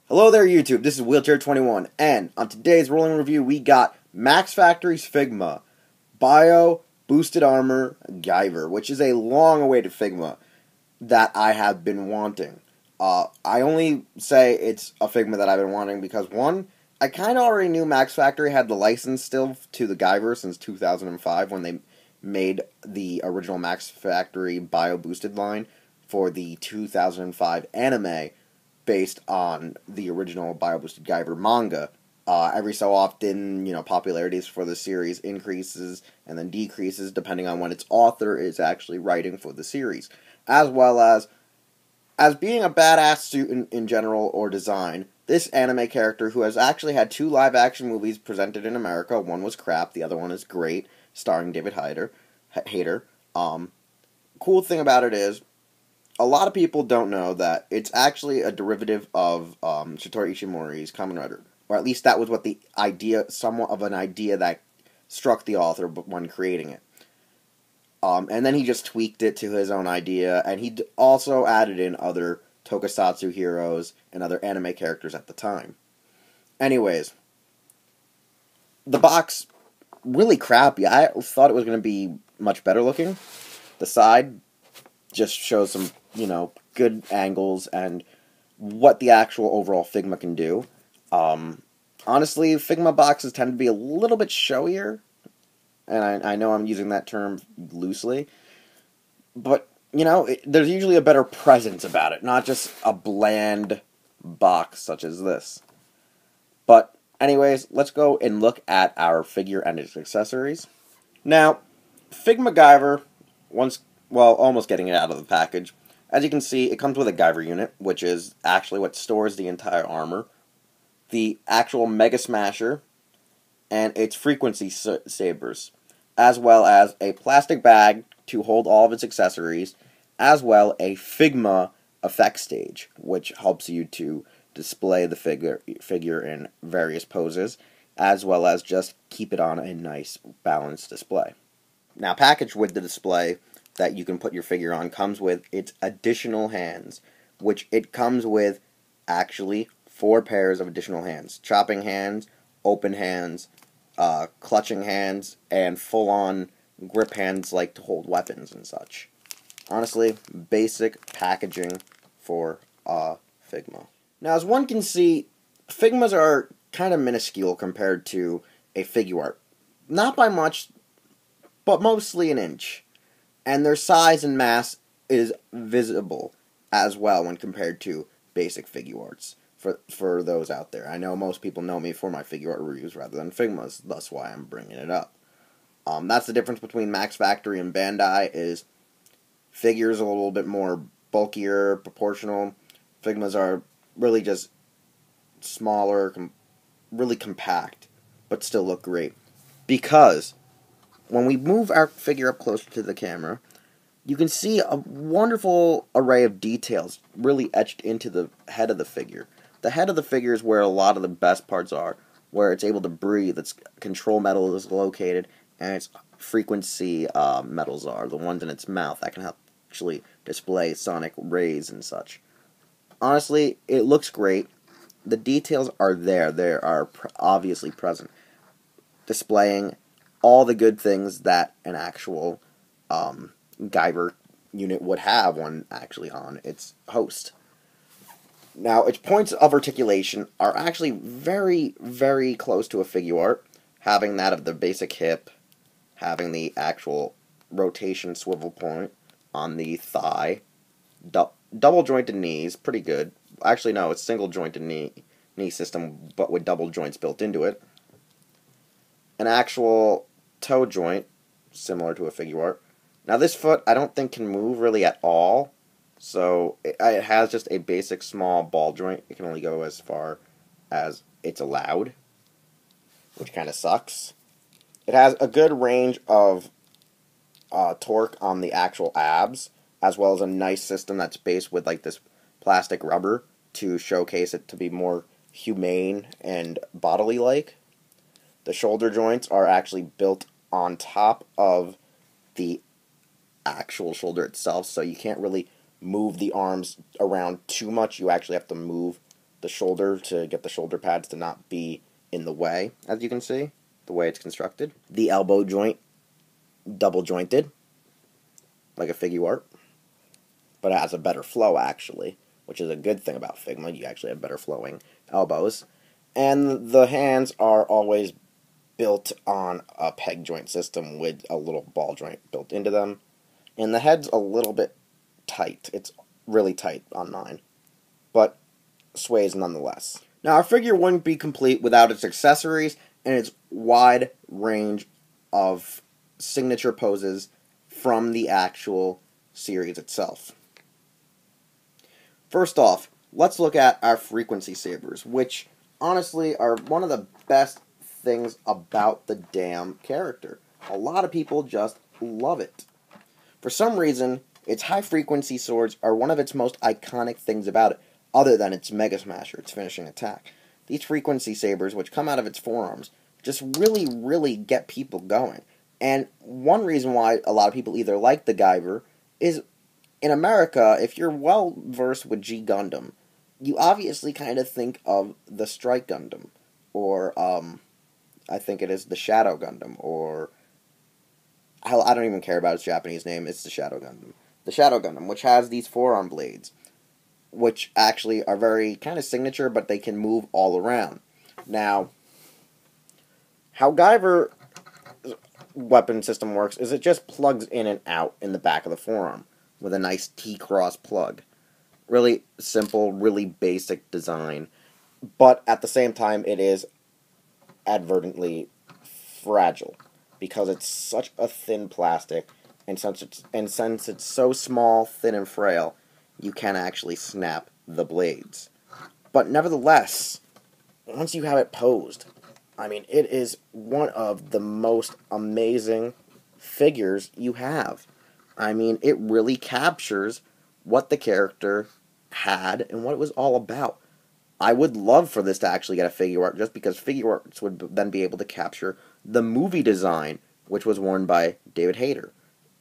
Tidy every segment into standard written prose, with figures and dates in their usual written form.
Hello there YouTube, this is Wheelchair21, and on today's rolling review we got Max Factory's Figma Bio Boosted Armor Guyver, which is a long-awaited Figma that I have been wanting. I only say it's a Figma that I've been wanting because, one, I kind of already knew Max Factory had the license still to the Guyver since 2005 when they made the original Max Factory Bio Boosted line for the 2005 anime based on the original Bio Boosted Guyver manga. Every so often, popularities for the series increases and then decreases depending on when its author is actually writing for the series, as well as being a badass suit in general or design. This anime character, who has actually had 2 live-action movies presented in America, one was crap, the other one is great, starring David Hayter. Cool thing about it is, a lot of people don't know that it's actually a derivative of Satoru Ishimori's Kamen Rider. Or at least that was what the idea, somewhat of an idea that struck the author when creating it. And then he just tweaked it to his own idea, and he also added in other tokusatsu heroes and other anime characters at the time. Anyways, the box, really crappy. I thought it was going to be much better looking. The side just shows some, good angles and what the actual overall Figma can do. Honestly, Figma boxes tend to be a little bit showier, and I know I'm using that term loosely, but, there's usually a better presence about it, not just a bland box such as this. But, anyways, let's go and look at our figure and its accessories. Now, Figma Guyver, almost getting it out of the package. As you can see, it comes with a Guyver unit, which is actually what stores the entire armor, the actual Mega Smasher, and its frequency sabers, as well as a plastic bag to hold all of its accessories, as well a Figma effect stage, which helps you to display the figure in various poses, as well as just keep it on a nice balanced display. Now, packaged with the display that you can put your figure on comes with its additional hands, which it comes with actually 4 pairs of additional hands: chopping hands, open hands, clutching hands, and full-on grip hands like to hold weapons and such. Honestly, basic packaging for Figma. Now, as one can see, Figmas are kind of minuscule compared to a figure art. Not by much, but mostly an inch. And their size and mass is visible as well when compared to basic figure arts. For those out there, I know most people know me for my figure art reviews rather than Figmas. That's why I'm bringing it up. That's the difference between Max Factory and Bandai. Is figures a little bit more bulkier, proportional. Figmas are really just smaller, really compact, but still look great. Because when we move our figure up closer to the camera, you can see a wonderful array of details really etched into the head of the figure. The head of the figure is where a lot of the best parts are, where it's able to breathe, its control metal is located, and its frequency metals are, the ones in its mouth that can help actually display sonic rays and such. Honestly, it looks great. The details are there. They are obviously present, displaying all the good things that an actual Guyver unit would have when actually on its host. Now, its points of articulation are actually very, very close to a figure art, having that of the basic hip, having the actual rotation swivel point on the thigh, double jointed knees, pretty good. Actually, no, it's single jointed knee system, but with double joints built into it. An actual toe joint, similar to a figure art. Now, this foot I don't think can move really at all, so it has just a basic small ball joint. It can only go as far as it's allowed, which kind of sucks. It has a good range of torque on the actual abs, as well as a nice system that's based with like this plastic rubber to showcase it to be more humane and bodily-like. The shoulder joints are actually built on top of the actual shoulder itself, so you can't really move the arms around too much. You actually have to move the shoulder to get the shoulder pads to not be in the way, as you can see, the way it's constructed. The elbow joint, double jointed, like a figure art, but it has a better flow, actually, which is a good thing about Figma. You actually have better flowing elbows. And the hands are always built on a peg joint system with a little ball joint built into them. And the head's a little bit tight. It's really tight on mine, but sways nonetheless. Now, our figure wouldn't be complete without its accessories and its wide range of signature poses from the actual series itself. First off, let's look at our frequency sabers, which honestly are one of the best things about the damn character. A lot of people just love it. For some reason, its high-frequency swords are one of its most iconic things about it, other than its Mega Smasher, its finishing attack. These frequency sabers, which come out of its forearms, just really, really get people going. And one reason why a lot of people either like the Guyver is, in America, if you're well-versed with G Gundam, you obviously kind of think of the Strike Gundam, or, I think it is the Shadow Gundam, or, I don't even care about its Japanese name, it's the Shadow Gundam. The Shadow Gundam, which has these forearm blades, which actually are very kind of signature, but they can move all around. Now, how Guyver's weapon system works is it just plugs in and out in the back of the forearm with a nice T-cross plug. Really simple, really basic design, but at the same time it is advertently fragile because it's such a thin plastic, and since it's so small, thin, and frail, you can actually snap the blades. But nevertheless, once you have it posed, I mean, it is one of the most amazing figures you have. I mean, it really captures what the character had and what it was all about. I would love for this to actually get a figure art, just because figure arts would then be able to capture the movie design, which was worn by David Hayter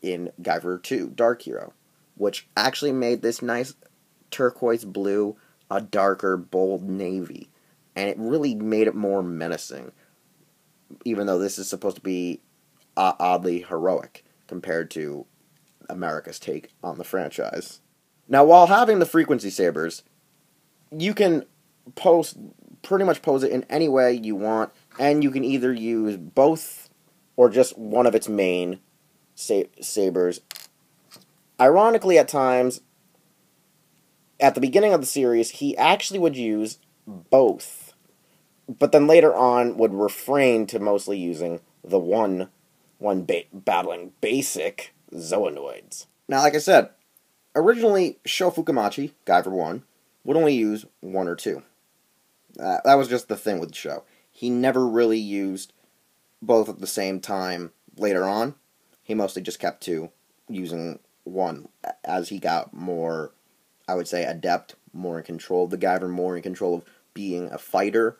in Guyver 2, Dark Hero, which actually made this nice turquoise blue a darker, bold navy. And it really made it more menacing, even though this is supposed to be oddly heroic compared to America's take on the franchise. Now, while having the frequency sabers, you can pretty much pose it in any way you want, and you can either use both or just one of its main sabers. Ironically, at times, at the beginning of the series, he actually would use both, but then later on would refrain to mostly using the one battling basic Zoanoids. Now, like I said, originally Sho Fukamachi, Guyver 1, would only use one or two. That was just the thing with Sho. He never really used both at the same time later on. He mostly just kept two, using one as he got more, I would say, adept, more in control of the Guyver, more in control of being a fighter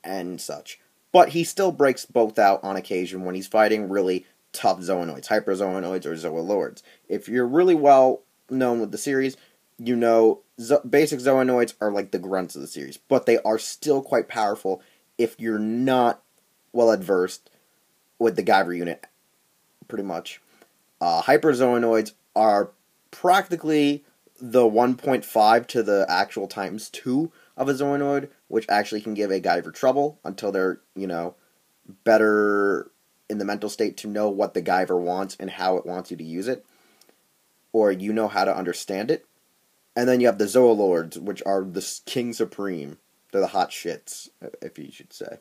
and such. But he still breaks both out on occasion when he's fighting really tough Zoanoids, Hyper Zoanoids, or Zoalords. If you're really well known with the series, you know basic Zoanoids are like the grunts of the series, but they are still quite powerful if you're not well adversed with the Guyver unit, pretty much. Hyper Zoanoids are practically the 1.5 to the actual times 2 of a Zoanoid, which actually can give a Guyver trouble until they're, better in the mental state to know what the Guyver wants and how it wants you to use it, or you know how to understand it. And then you have the Zoalords, which are the King Supreme. They're the hot shits, if you should say.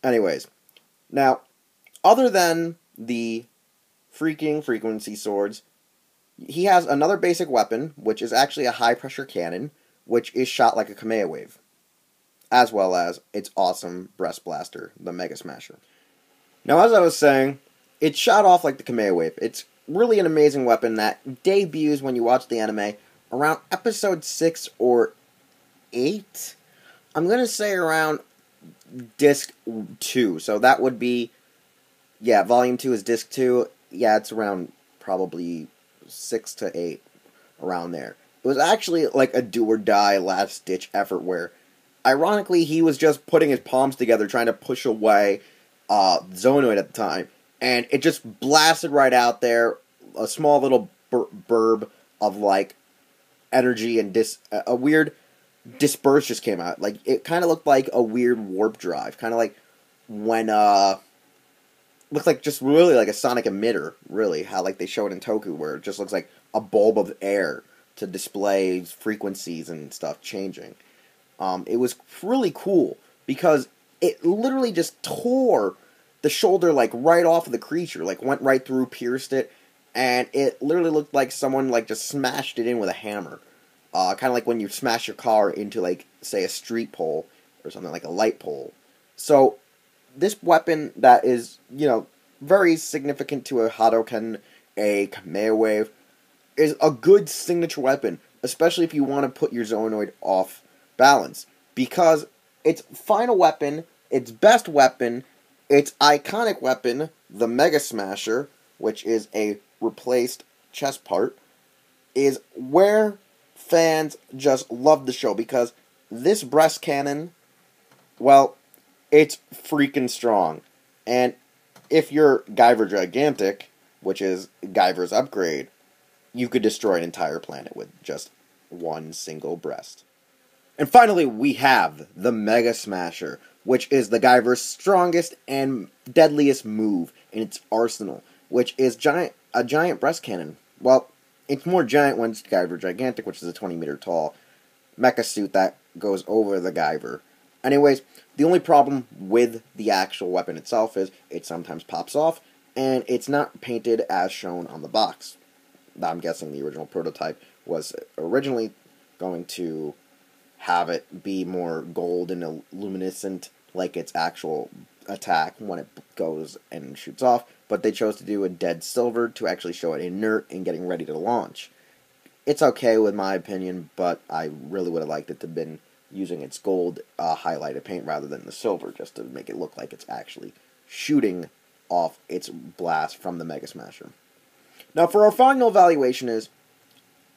Anyways, now, other than the freaking frequency swords, he has another basic weapon, which is actually a high-pressure cannon, which is shot like a Kamea wave, as well as its awesome breast blaster, the Mega Smasher. Now, as I was saying, it's shot off like the Kamea wave. It's really an amazing weapon that debuts when you watch the anime around episode 6 or 8. I'm going to say around disc 2. So that would be, volume 2 is disc 2. Yeah, it's around probably 6 to 8, around there. It was actually like a do-or-die last-ditch effort where, ironically, he was just putting his palms together trying to push away Zonoid at the time, and it just blasted right out there, a small little burb of, like, energy and a weird disperse just came out. Like, it kind of looked like a weird warp drive, kind of like when, looked like just really like a sonic emitter, really, how like they show it in Toku, where it just looks like a bulb of air to display frequencies and stuff changing. It was really cool, because it literally just tore the shoulder, like, right off of the creature, like, went right through, pierced it, and it literally looked like someone, like, just smashed it in with a hammer. Kind of like when you smash your car into, like, say, a street pole, or something like a light pole. So, this weapon that is, you know, very significant to a Hadoken, a Kamea Wave, is a good signature weapon, especially if you want to put your Zonoid off balance, because its final weapon, its best weapon, its iconic weapon, the Mega Smasher, which is a replaced chest part, is where fans just love the show, because this breast cannon, well, it's freaking strong. And if you're Guyver Gigantic, which is Guyver's upgrade, you could destroy an entire planet with just one single breast. And finally, we have the Mega Smasher, which is the Guyver's strongest and deadliest move in its arsenal, which is a giant breast cannon. Well, it's more giant when it's Guyver Gigantic, which is a 20-meter tall mecha suit that goes over the Guyver. Anyways, the only problem with the actual weapon itself is it sometimes pops off, and it's not painted as shown on the box. I'm guessing the original prototype was originally going to have it be more gold and luminescent like its actual attack when it goes and shoots off, but they chose to do a dead silver to actually show it inert and getting ready to launch. It's okay with my opinion, but I really would have liked it to have been using its gold highlighted paint rather than the silver, just to make it look like it's actually shooting off its blast from the Mega Smasher. Now, for our final evaluation is,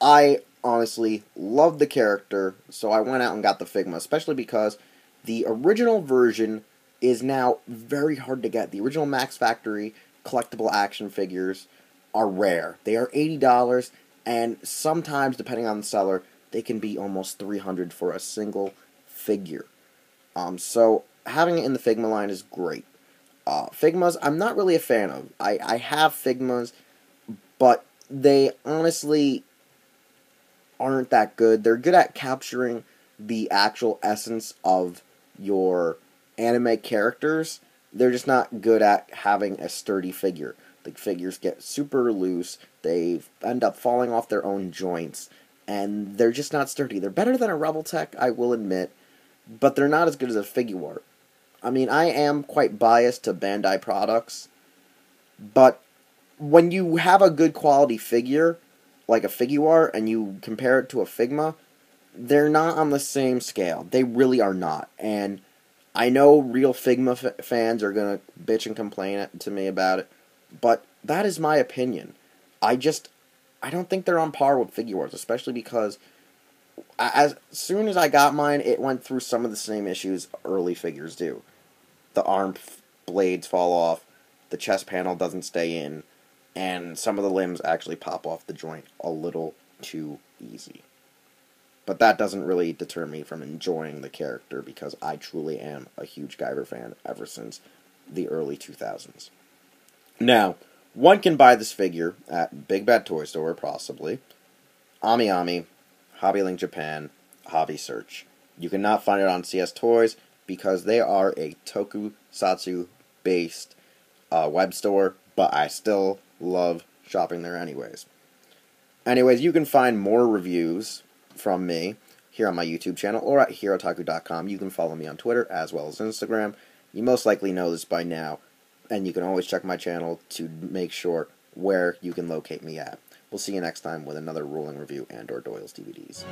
I honestly love the character, so I went out and got the Figma, especially because the original version is now very hard to get. The original Max Factory collectible action figures are rare. They are $80, and sometimes, depending on the seller, they can be almost $300 for a single figure. So having it in the Figma line is great. Figmas, I'm not really a fan of. I have Figmas, but they honestly aren't that good. They're good at capturing the actual essence of your anime characters. They're just not good at having a sturdy figure. The figures get super loose, they end up falling off their own joints, and they're just not sturdy. They're better than a Rebel Tech, I will admit, but they're not as good as a Figuart. I mean, I am quite biased to Bandai products, but when you have a good quality figure, like a Figuart, and you compare it to a Figma, they're not on the same scale. They really are not. And I know real Figma fans are going to bitch and complain to me about it, but that is my opinion. I don't think they're on par with Figuarts, especially because as soon as I got mine, it went through some of the same issues early figures do. The arm blades fall off, the chest panel doesn't stay in, and some of the limbs actually pop off the joint a little too easy. But that doesn't really deter me from enjoying the character, because I truly am a huge Guyver fan ever since the early 2000s. Now, one can buy this figure at Big Bad Toy Store, possibly, Ami Ami, Hobby Link Japan, Hobby Search. You cannot find it on CS Toys because they are a tokusatsu-based web store, but I still love shopping there anyways. Anyways, you can find more reviews from me here on my YouTube channel or at herotaku.com. You can follow me on Twitter as well as Instagram. You most likely know this by now, and you can always check my channel to make sure where you can locate me at. We'll see you next time with another Rolling Review and/or Doyle's DVDs.